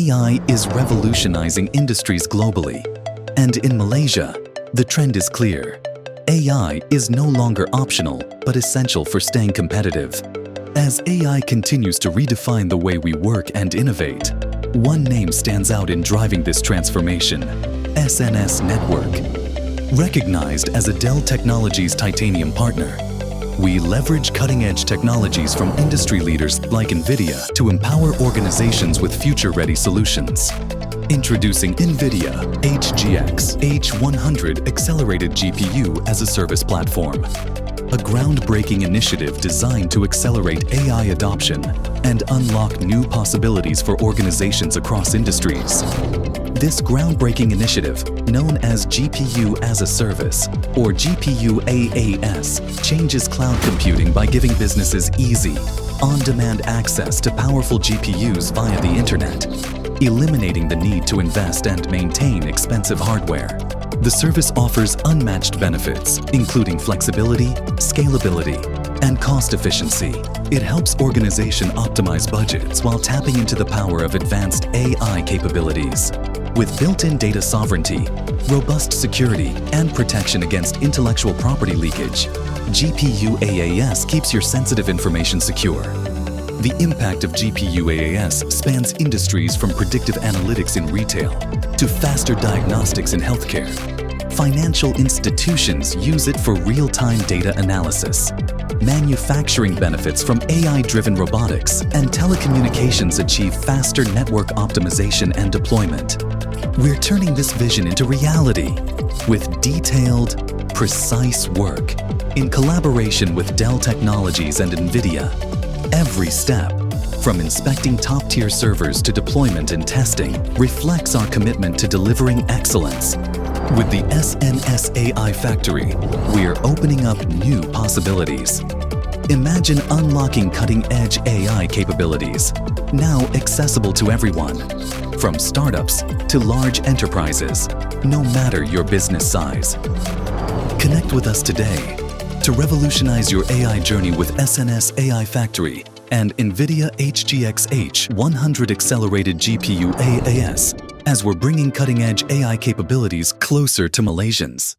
AI is revolutionizing industries globally. And in Malaysia, the trend is clear. AI is no longer optional, but essential for staying competitive. As AI continues to redefine the way we work and innovate, one name stands out in driving this transformation: SNS Network. Recognized as a Dell Technologies Titanium partner, we leverage cutting-edge technologies from industry leaders like NVIDIA to empower organizations with future-ready solutions. Introducing NVIDIA H100 Accelerated GPU as a Service Platform, a groundbreaking initiative designed to accelerate AI adoption and unlock new possibilities for organizations across industries. This groundbreaking initiative, known as GPU as a Service, or GPU AAS, changes cloud computing by giving businesses easy, on-demand access to powerful GPUs via the internet, eliminating the need to invest and maintain expensive hardware. The service offers unmatched benefits, including flexibility, scalability, and cost efficiency. It helps organizations optimize budgets while tapping into the power of advanced AI capabilities. With built-in data sovereignty, robust security, and protection against intellectual property leakage, GPU AAS keeps your sensitive information secure. The impact of GPU AAS spans industries from predictive analytics in retail to faster diagnostics in healthcare. Financial institutions use it for real-time data analysis. Manufacturing benefits from AI-driven robotics, and telecommunications achieve faster network optimization and deployment. We're turning this vision into reality with detailed, precise work in collaboration with Dell Technologies and NVIDIA. Every step, from inspecting top-tier servers to deployment and testing, reflects our commitment to delivering excellence. With the SNS AI Factory, we are opening up new possibilities. Imagine unlocking cutting-edge AI capabilities, now accessible to everyone, from startups to large enterprises, no matter your business size. Connect with us today to revolutionize your AI journey with SNS AI Factory and NVIDIA H100 Accelerated GPU AAS, as we're bringing cutting-edge AI capabilities closer to Malaysians.